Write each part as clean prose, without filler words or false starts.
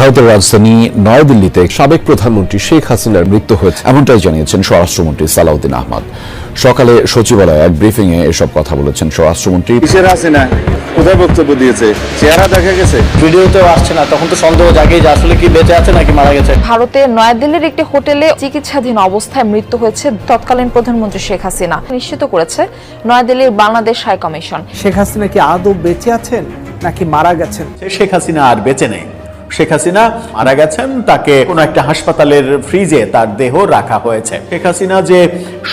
ভারতের রাজধানী নয়াদিল্লিতে সাবেক প্রধানমন্ত্রী শেখ হাসিনার মৃত্যু হয়েছে এমনটাই জানিয়েছেন স্বরাষ্ট্রমন্ত্রী সালাউদ্দিন আহমদ। সকালে সচিবালয়ে এক ব্রিফিং এ এসব কথা বলেছেন স্বরাষ্ট্রমন্ত্রী। কিসের হাসিনা কোথায় বক্তব্য দিয়েছে, চেহারা দেখা গেছে, ভিডিওতেও আসছে না, তখন তো সন্দেহ জাগে যে আসলে কি বেঁচে আছে নাকি মারা গেছে। ভারতের নয়াদিল্লির একটি হোটেলে চিকিৎসাধীন অবস্থায় মৃত্যু হয়েছে তৎকালীন প্রধানমন্ত্রী শেখ হাসিনা, নিশ্চিত করেছে নয়াদিল্লির বাংলাদেশ হাই কমিশন। শেখ হাসিনা কি আদৌ বেঁচে আছেন নাকি মারা গেছেন? শেখ হাসিনা আর বেঁচে নেই, শেখ হাসিনা মারা গেছেন। তাকে কোনো একটা হাসপাতালের ফ্রিজে তার দেহ রাখা হয়েছে। শেখ হাসিনা যে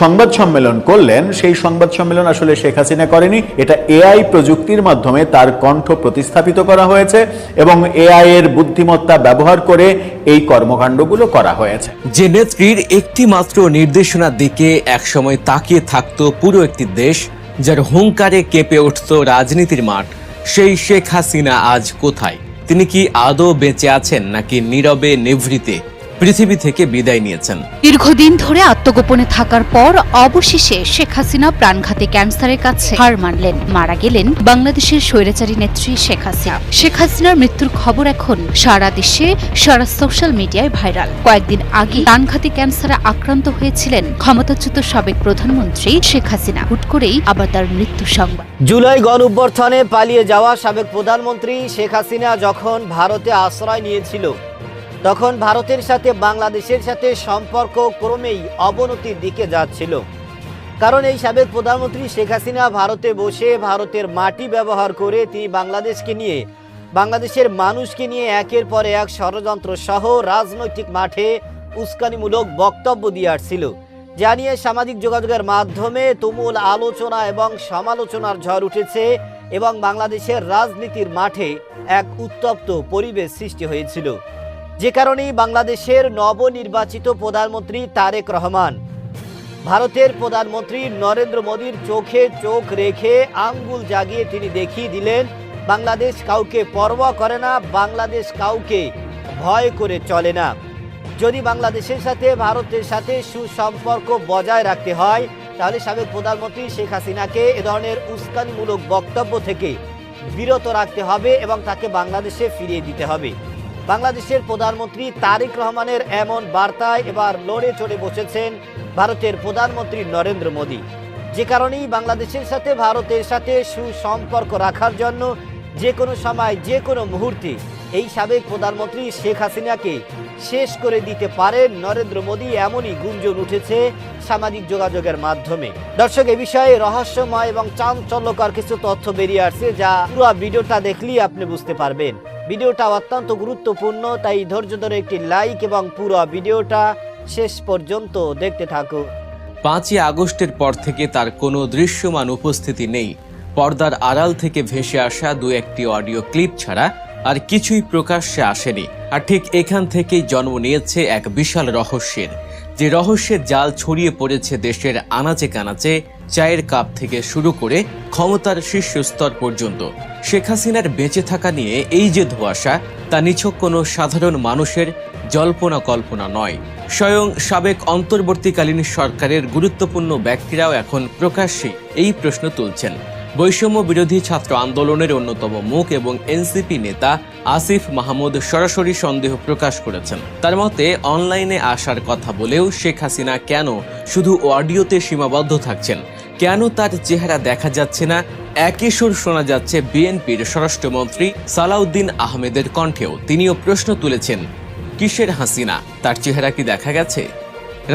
সংবাদ সম্মেলন করলেন, সেই সংবাদ সম্মেলন আসলে শেখ হাসিনা করেনি, এটা এআই প্রযুক্তির মাধ্যমে তার কণ্ঠ প্রতিস্থাপিত করা হয়েছে এবং এআই এর বুদ্ধিমত্তা ব্যবহার করে এই কর্মকাণ্ডগুলো করা হয়েছে। যে নেত্রীর একটি মাত্র নির্দেশনার দিকে একসময় তাকিয়ে থাকতো পুরো একটি দেশ, যার হুঙ্কারে কেঁপে উঠত রাজনীতির মাঠ, সেই শেখ হাসিনা আজ কোথায়? তিনি কি আদৌ বেঁচে আছেন নাকি নীরবে নিভৃতে পৃথিবী থেকে বিদায় নিয়েছেন? দীর্ঘদিন ধরে আত্মগোপনে থাকার পর অবশেষে শেখ হাসিনা প্রাণঘাতী ক্যান্সারের কাছে হার মানলেন। মারা গেলেন বাংলাদেশের স্বৈরাচারী নেত্রী শেখ হাসিনা। শেখ হাসিনার মৃত্যুর খবর এখন সারা দেশে, সারা সোশ্যাল মিডিয়ায় ভাইরাল। কয়েকদিন আগে প্রাণঘাতী ক্যান্সারে আক্রান্ত হয়েছিলেন ক্ষমতাচ্যুত সাবেক প্রধানমন্ত্রী শেখ হাসিনা। হুট করেই আবার তার মৃত্যু সংবাদ। জুলাই গণঅভ্যুত্থানে পালিয়ে যাওয়া সাবেক প্রধানমন্ত্রী শেখ হাসিনা যখন ভারতে আশ্রয় নিয়েছিল, তখন ভারতের সাথে বাংলাদেশের সাথে সম্পর্ক ক্রমেই অবনতির দিকে যাচ্ছিল। কারণ এই সাবেক প্রধানমন্ত্রী শেখ হাসিনা ভারতে বসে ভারতের মাটি ব্যবহার করে তিনি বাংলাদেশকে নিয়ে, বাংলাদেশের মানুষকে নিয়ে একের পর এক ষড়যন্ত্র সহ রাজনৈতিক মাঠে উস্কানিমূলক বক্তব্য দিয়ে আসছিল, যা নিয়ে সামাজিক যোগাযোগের মাধ্যমে তুমুল আলোচনা এবং সমালোচনার ঝড় উঠেছে এবং বাংলাদেশের রাজনীতির মাঠে এক উত্তপ্ত পরিবেশ সৃষ্টি হয়েছিল। যে কারণেই বাংলাদেশের নবনির্বাচিত প্রধানমন্ত্রী তারেক রহমান ভারতের প্রধানমন্ত্রী নরেন্দ্র মোদীর চোখে চোখ রেখে আঙ্গুল জাগিয়ে তিনি দেখিয়ে দিলেন, বাংলাদেশ কাউকে পরোয়া করে না, বাংলাদেশ কাউকে ভয় করে চলে না। যদি বাংলাদেশের সাথে ভারতের সাথে সুসম্পর্ক বজায় রাখতে হয়, তাহলে সাবেক প্রধানমন্ত্রী শেখ হাসিনাকে এ ধরনের উস্কানিমূলক বক্তব্য থেকে বিরত রাখতে হবে এবং তাকে বাংলাদেশে ফিরিয়ে দিতে হবে। বাংলাদেশের প্রধানমন্ত্রী তারেক রহমানের এমন বার্তায় এবার লড়ে চড়ে বসেছেন ভারতের প্রধানমন্ত্রী নরেন্দ্র মোদী। যে কারণেই বাংলাদেশের সাথে ভারতের সাথে সুসম্পর্ক রাখার জন্য যে কোনো সময়, যে কোনো মুহূর্তে এই সাবেক প্রধানমন্ত্রী শেখ হাসিনাকে শেষ করে দিতে পারেন নরেন্দ্র মোদী, এমনই গুঞ্জন উঠেছে সামাজিক যোগাযোগের মাধ্যমে। দর্শক, এই বিষয়ে রহস্যময় এবং চাঞ্চল্যকর কিছু তথ্য বেরিয়ে আসছে, যা পুরো ভিডিওটা দেখলেই আপনি বুঝতে পারবেন। ভিডিওটা অত্যন্ত গুরুত্বপূর্ণ, তাই ধৈর্য ধরে একটি লাইক এবং পুরো ভিডিওটা শেষ পর্যন্ত দেখতে থাকুন। 5ই আগস্টের পর থেকে তার কোনো দৃশ্যমান উপস্থিতি নেই। পর্দার আড়াল থেকে ভেসে আসা দু একটি অডিও ক্লিপ ছাড়া আর কিছুই প্রকাশ্যে আসেনি। আর ঠিক এখান থেকেই জন্ম নিয়েছে এক বিশাল রহস্যের, যে রহস্যের জাল ছড়িয়ে পড়েছে দেশের আনাচে কানাচে, চায়ের কাপ থেকে শুরু করে ক্ষমতার শীর্ষস্তর পর্যন্ত। শেখ হাসিনার বেঁচে থাকা নিয়ে এই যে ধোঁয়াশা, তা নিছক কোনো সাধারণ মানুষের জল্পনা কল্পনা নয়। স্বয়ং সাবেক অন্তর্বর্তীকালীন সরকারের গুরুত্বপূর্ণ ব্যক্তিরাও এখন প্রকাশ্যে এই প্রশ্ন তুলছেন। বৈষম্য বিরোধী ছাত্র আন্দোলনের অন্যতম মুখ এবং এনসিপি নেতা আসিফ মাহমুদ সরাসরি সন্দেহ প্রকাশ করেছেন। তার মতে, অনলাইনে আসার কথা বলেও শেখ হাসিনা কেন শুধু অডিওতে সীমাবদ্ধ থাকছেন? কেন তার চেহারা দেখা যাচ্ছে না? একই সুর শোনা যাচ্ছে বিএনপির স্বরাষ্ট্রমন্ত্রী সালাউদ্দিন আহমেদের কণ্ঠেও। তিনিও প্রশ্ন তুলেছেন, কিসের হাসিনা? তার চেহারা কি দেখা গেছে?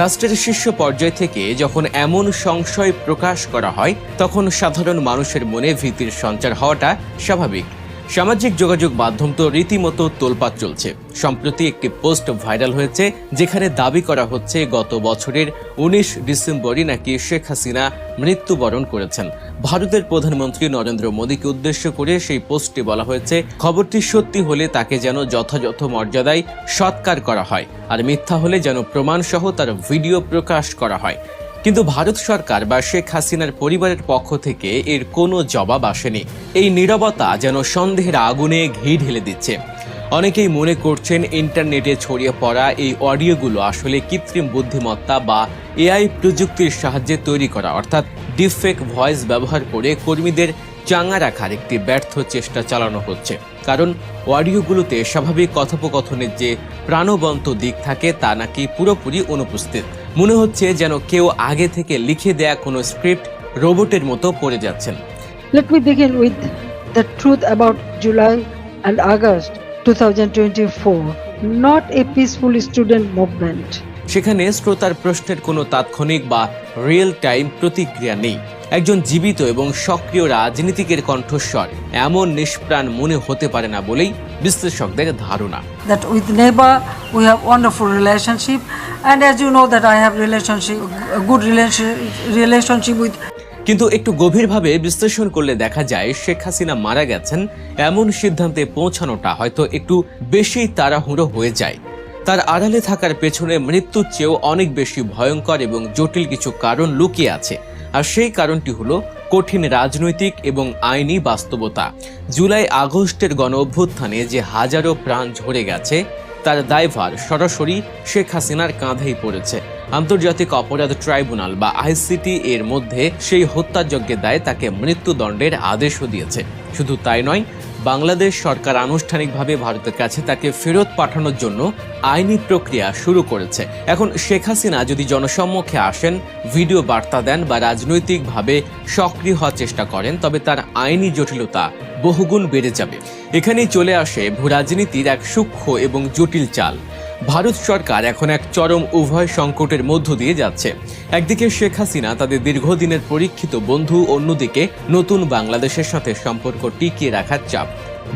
রাষ্ট্রের শীর্ষ পর্যায় থেকে যখন এমন সংশয় প্রকাশ করা হয়, তখন সাধারণ মানুষের মনে ভীতির সঞ্চার হওয়াটা স্বাভাবিক। সামাজিক যোগাযোগ মাধ্যম তো রীতিমতো তোলপাড় চলছে। সম্প্রতি একটি পোস্ট ভাইরাল হয়েছে, যেখানে দাবি করা হচ্ছে গত বছরের 19 ডিসেম্বরই নাকি শেখ হাসিনা মৃত্যুবরণ করেছেন। ভারতের প্রধানমন্ত্রী নরেন্দ্র মোদীকে উদ্দেশ্য করে সেই পোস্টে বলা হয়েছে, খবরটি সত্যি হলে তাকে যেন যথাযথ মর্যাদায় সৎকার করা হয়, আর মিথ্যা হলে যেন প্রমাণসহ তার ভিডিও প্রকাশ করা হয়। কিন্তু ভারত সরকার বা শেখ হাসিনার পরিবারের পক্ষ থেকে এর কোনো জবাব আসেনি। এই নীরবতা যেন সন্দেহের আগুনে ঘি ঢেলে দিচ্ছে। অনেকেই মনে করছেন ইন্টারনেটে ছড়িয়ে পড়া এই অডিওগুলো আসলে কৃত্রিম বুদ্ধিমত্তা বা এআই প্রযুক্তির সাহায্যে তৈরি করা, অর্থাৎ ডিপফেক ভয়েস ব্যবহার করে কর্মীদের চাঙ্গা রাখার একটি ব্যর্থ চেষ্টা চালানো হচ্ছে। কারণ অডিওগুলোতে স্বাভাবিক কথোপকথনের যে প্রাণবন্ত দিক থাকে তা নাকি পুরোপুরি অনুপস্থিত। মনে হচ্ছে যেন কেউ আগে থেকে লিখে দেয়া কোনো স্ক্রিপ্ট রোবটের মতো পড়ে যাচ্ছেন। Let me begin with the truth about July and August 2024, not a peaceful student movement. সেখানে শ্রোতার প্রশ্নের কোনো তাৎক্ষণিক বা রিয়েল টাইম প্রতিক্রিয়া নেই। একজন জীবিত এবং সক্রিয় রাজনীতিকের কণ্ঠস্বর এমন নিষ্প্রাণ মনে হতে পারে না বলেই বিশ্লেষকদের ধারণা। That with neighbor we have wonderful relationship, and as you know that I have a good relationship with. কিন্তু একটু গভীরভাবে বিশ্লেষণ করলে দেখা যায় শেখ হাসিনা মারা গেছেন এমন সিদ্ধান্তে পৌঁছানোটা হয়তো একটু বেশি তাড়াহুড়ো হয়ে যায়। তার আড়ালে থাকার পেছনে মৃত্যুর চেয়েও অনেক বেশি ভয়ঙ্কর এবং জটিল কিছু কারণ লুকিয়ে আছে। আর সেই কারণটি হলো কঠিন রাজনৈতিক এবং আইনি বাস্তবতা। জুলাই আগস্টের গণ অভ্যুত্থানে যে হাজারো প্রাণ ঝরে গেছে তার দায়ভার সরাসরি শেখ হাসিনার কাঁধেই পড়েছে। আন্তর্জাতিক অপরাধ ট্রাইব্যুনাল বা আইসিটি এর মধ্যে সেই হত্যাযজ্ঞের দায়ে তাকে মৃত্যুদণ্ডের আদেশও দিয়েছে। শুধু তাই নয়, বাংলাদেশ সরকার আনুষ্ঠানিকভাবে ভারতের কাছে তাকে ফেরত পাঠানোর জন্য আইনি প্রক্রিয়া শুরু করেছে। এখন শেখ হাসিনা যদি জনসম্মুখে আসেন, ভিডিও বার্তা দেন বা রাজনৈতিকভাবে সক্রিয় হওয়ার চেষ্টা করেন, তবে তার আইনি জটিলতা বহুগুণ বেড়ে যাবে। এখানেই চলে আসে ভূরাজনীতির এক সূক্ষ্ম এবং জটিল চাল। ভারত সরকার এখন এক চরম উভয় সংকটের মধ্য দিয়ে যাচ্ছে। একদিকে শেখ হাসিনা তাদের দীর্ঘদিনের পরীক্ষিত বন্ধু, অন্যদিকে নতুন বাংলাদেশের সাথে সম্পর্ক টিকিয়ে রাখার চাপ।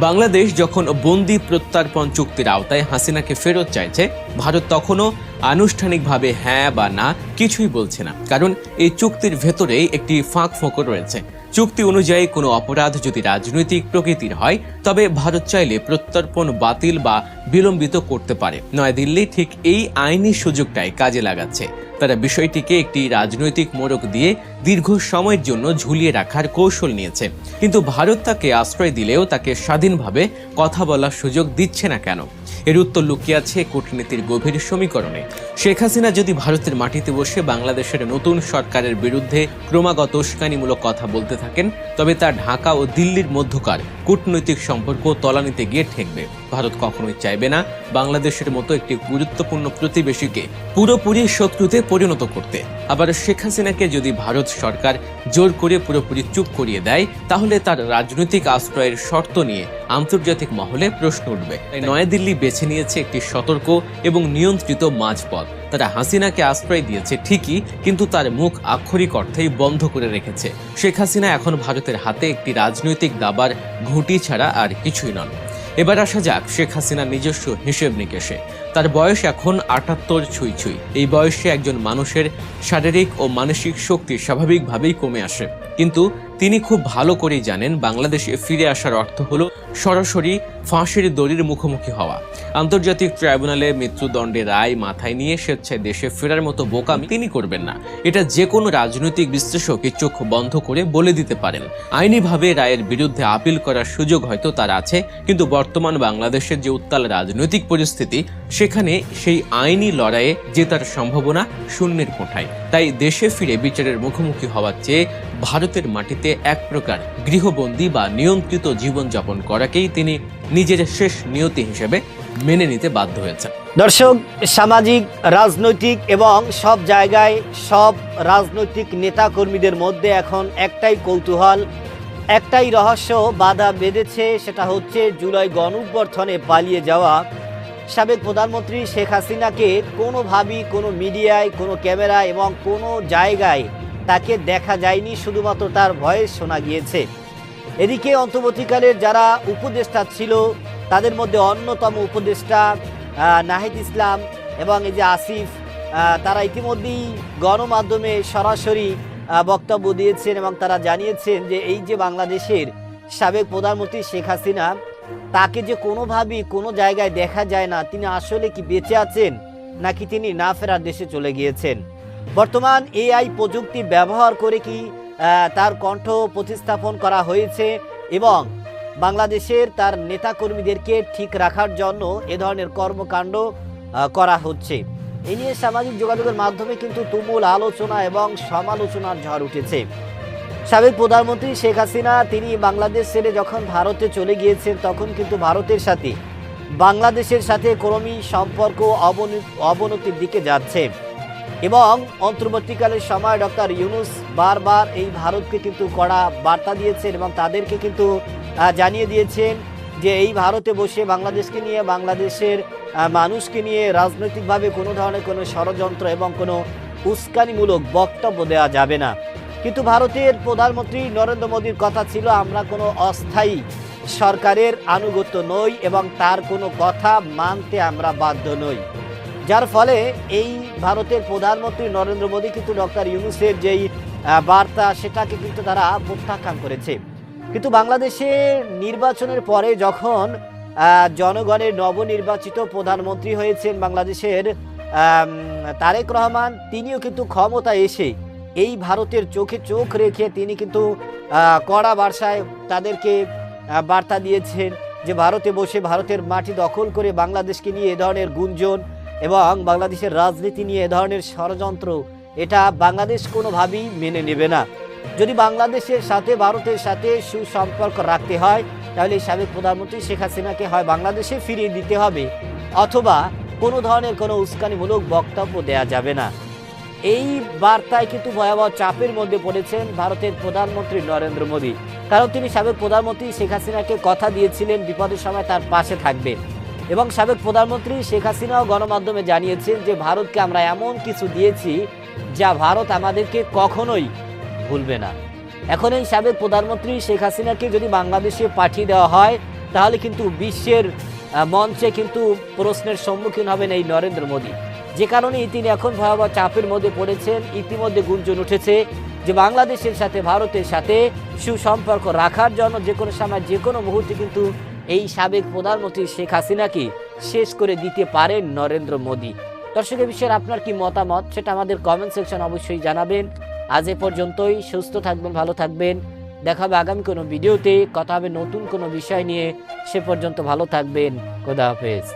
বাংলাদেশ যখন বন্দি প্রত্যর্পণ চুক্তির আওতায় হাসিনাকে ফেরত চাইছে, ভারত তখনও আনুষ্ঠানিকভাবে হ্যাঁ বা না কিছুই বলছে না। কারণ এই চুক্তির ভেতরেই একটি ফাঁক ফোকর রয়েছে। চুক্তি অনুযায়ী কোনো অপরাধ যদি রাজনৈতিক প্রকৃতির হয়, তবে ভারত চাইলে প্রত্যর্পণ বাতিল বা বিলম্বিত করতে পারে। নয়াদিল্লি ঠিক এই আইনি সুযোগটাই কাজে লাগাচ্ছে। তারা বিষয়টিকে একটি রাজনৈতিক মোড়ক দিয়ে দীর্ঘ সময়ের জন্য ঝুলিয়ে রাখার কৌশল নিয়েছে। কিন্তু ভারত তাকে আশ্রয় দিলেও তাকে স্বাধীনভাবে কথা বলার সুযোগ দিচ্ছে না কেন? এর উত্তর লুকিয়ে আছে কূটনীতির গভীর সমীকরণে। শেখ হাসিনা যদি ভারতের মাটিতে বসে বাংলাদেশের নতুন সরকারের বিরুদ্ধে ক্রমাগত উস্কানিমূলক কথা বলতে থাকেন, তবে তা ঢাকা ও দিল্লির মধ্যকার কূটনৈতিক সম্পর্ক তলানিতে গিয়ে ঠেকবে। ভারত কখনোই চাইবে না বাংলাদেশের মতো একটি গুরুত্বপূর্ণ প্রতিবেশীকে পুরোপুরি শত্রুতে পরিণত করতে। আবার শেখ হাসিনাকে যদি ভারত সরকার জোর করে পুরোপুরি চুপ করিয়ে দেয়, তাহলে তার রাজনৈতিক আশ্রয়ের শর্ত নিয়ে আন্তর্জাতিক মহলে প্রশ্ন উঠবে। তাই নয়াদিল্লি বেছে নিয়েছে একটি সতর্ক এবং নিয়ন্ত্রিত মাঝপথ। তারা হাসিনাকে আশ্রয় দিয়েছে ঠিকই, কিন্তু তার মুখ আক্ষরিক অর্থেই বন্ধ করে রেখেছে। শেখ হাসিনা এখন ভারতের হাতে একটি রাজনৈতিক দাবার ঘুঁটি ছাড়া আর কিছুই নন। এবার আসা যাক শেখ হাসিনার নিজস্ব হিসেব নিকেশে। তার বয়স এখন ৭৮ ছুঁই। এই বয়সে একজন মানুষের শারীরিক ও মানসিক শক্তি স্বাভাবিকভাবেই কমে আসে। কিন্তু তিনি খুব ভালো করেই জানেন বাংলাদেশে ফিরে আসার অর্থ হলো সরাসরি ফাঁসির দড়ির মুখোমুখি হওয়া। আন্তর্জাতিক ট্রাইব্যুনালে মৃত্যুদণ্ডের রায় মাথায় নিয়ে স্বেচ্ছায় দেশে ফেরার মতো বোকামি তিনি করবেন না। এটা যে কোনো রাজনৈতিক বিশ্লেষকই চোখ বন্ধ করে বলে দিতে পারেন। আইনিভাবে রায়ের বিরুদ্ধে আপিল করার সুযোগ হয়তো তার আছে, কিন্তু বর্তমান বাংলাদেশের যে উত্তাল রাজনৈতিক পরিস্থিতি, সেখানে সেই আইনি লড়াইয়ে জেতার সম্ভাবনা শূন্যের কোঠায়। তাই দেশে ফিরে বিচারের মুখোমুখি হওয়ার চেয়ে ভারতের মাটিতে এক প্রকার গৃহবন্দী বা নিয়ন্ত্রিত জীবনযাপন করাকেই তিনি নিজের শেষ নিয়তি হিসেবে মেনে নিতে বাধ্য হয়েছেন। দর্শক, সামাজিক, রাজনৈতিক এবং সব জায়গায় সব রাজনৈতিক নেতাকর্মীদের মধ্যে এখন একটাই কৌতূহল, একটাই রহস্য বাধা বেঁধেছে। সেটা হচ্ছে জুলাই গণঅভ্যুত্থানে পালিয়ে যাওয়া সাবেক প্রধানমন্ত্রী শেখ হাসিনাকে কোনোভাবেই কোনো মিডিয়ায়, কোনো ক্যামেরা এবং কোনো জায়গায় তাকে দেখা যায়নি, শুধুমাত্র তার ভয়েস শোনা গিয়েছে। এদিকে অন্তর্বর্তীকালের যারা উপদেষ্টা ছিল, তাদের মধ্যে অন্যতম উপদেষ্টা নাহিদ ইসলাম এবং এই যে আসিফ, তারা ইতিমধ্যেই গণমাধ্যমে সরাসরি বক্তব্য দিয়েছেন এবং তারা জানিয়েছেন যে এই যে বাংলাদেশের সাবেক প্রধানমন্ত্রী শেখ হাসিনা, তাকে যে কোনোভাবেই কোনো জায়গায় দেখা যায় না, তিনি আসলে কি বেঁচে আছেন নাকি তিনি না ফেরার দেশে চলে গিয়েছেন। বর্তমান এআই প্রযুক্তি ব্যবহার করে কি তার কণ্ঠ প্রতিস্থাপন করা হয়েছে এবং বাংলাদেশের তার নেতাকর্মীদেরকে ঠিক রাখার জন্য এ ধরনের কর্মকাণ্ড করা হচ্ছে। এ নিয়ে সামাজিক যোগাযোগের মাধ্যমে কিন্তু তুমুল আলোচনা এবং সমালোচনার ঝড় উঠেছে। সাবেক প্রধানমন্ত্রী শেখ হাসিনা তিনি বাংলাদেশ ছেড়ে যখন ভারতে চলে গিয়েছেন তখন কিন্তু ভারতের সাথে বাংলাদেশের সাথে ক্রমেই সম্পর্ক অবনতির দিকে যাচ্ছে এবং অন্তর্বর্তীকালের সময় ডক্টর ইউনূস বারবার এই ভারতকে কিন্তু কড়া বার্তা দিয়েছেন এবং তাদেরকে কিন্তু জানিয়ে দিয়েছেন যে এই ভারতে বসে বাংলাদেশকে নিয়ে বাংলাদেশের মানুষকে নিয়ে রাজনৈতিকভাবে কোনো ধরনের কোনো ষড়যন্ত্র এবং কোনো উস্কানিমূলক বক্তব্য দেওয়া যাবে না। কিন্তু ভারতের প্রধানমন্ত্রী নরেন্দ্র মোদীর কথা ছিল আমরা কোনো অস্থায়ী সরকারের আনুগত্য নই এবং তার কোনো কথা মানতে আমরা বাধ্য নই, যার ফলে এই ভারতের প্রধানমন্ত্রী নরেন্দ্র মোদী কিন্তু ডক্টর ইউনূসের যেই বার্তা সেটাকে কিন্তু তারা প্রত্যাখ্যান করেছে। কিন্তু বাংলাদেশে নির্বাচনের পরে যখন জনগণের নবনির্বাচিত প্রধানমন্ত্রী হয়েছেন বাংলাদেশের তারেক রহমান, তিনিও কিন্তু ক্ষমতায় এসে এই ভারতের চোখে চোখ রেখে তিনি কিন্তু কড়া ভাষায় তাদেরকে বার্তা দিয়েছেন যে ভারতে বসে ভারতের মাটি দখল করে বাংলাদেশকে নিয়ে এ ধরনের গুঞ্জন এবং বাংলাদেশের রাজনীতি নিয়ে এ ধরনের ষড়যন্ত্র এটা বাংলাদেশ কোনোভাবেই মেনে নেবে না। যদি বাংলাদেশের সাথে ভারতের সাথে সুসম্পর্ক রাখতে হয় তাহলে সাবেক প্রধানমন্ত্রী শেখ হাসিনাকে হয় বাংলাদেশে ফিরিয়ে দিতে হবে অথবা কোনো ধরনের কোনো উস্কানিমূলক বক্তব্য দেওয়া যাবে না। এই বার্তায় কিন্তু ভয়াবহ চাপের মধ্যে পড়েছেন ভারতের প্রধানমন্ত্রী নরেন্দ্র মোদী, কারণ তিনি সাবেক প্রধানমন্ত্রী শেখ হাসিনাকে কথা দিয়েছিলেন বিপদের সময় তার পাশে থাকবেন এবং সাবেক প্রধানমন্ত্রী শেখ হাসিনাও গণমাধ্যমে জানিয়েছেন যে ভারতকে আমরা এমন কিছু দিয়েছি যা ভারত আমাদেরকে কখনোই ভুলবে না। এখন এই সাবেক প্রধানমন্ত্রী শেখ হাসিনাকে যদি বাংলাদেশে পাঠিয়ে দেওয়া হয় তাহলে কিন্তু বিশ্বের মঞ্চে কিন্তু প্রশ্নের সম্মুখীন হবেন এই নরেন্দ্র মোদী, যে কারণে তিনি এখন ভয়াবহ চাপের মধ্যে পড়েছেন। ইতিমধ্যে গুঞ্জন উঠেছে যে বাংলাদেশের সাথে ভারতের সাথে সুসম্পর্ক রাখার জন্য যে কোনো সময় যে কোনো মুহূর্তে কিন্তু এই সাবেক প্রধানমন্ত্রী শেখ হাসিনাকে শেষ করে দিতে পারেন নরেন্দ্র মোদী। দর্শক, এই বিষয়ে আপনার কি মতামত সেটা আমাদের কমেন্ট সেকশন অবশ্যই জানাবেন। আজ এ পর্যন্তই। সুস্থ থাকবেন, ভালো থাকবেন। দেখা হবে আগামী কোনো ভিডিওতে, কথা হবে নতুন কোনো বিষয় নিয়ে। সে পর্যন্ত ভালো থাকবেন। খোদা হাফেজ।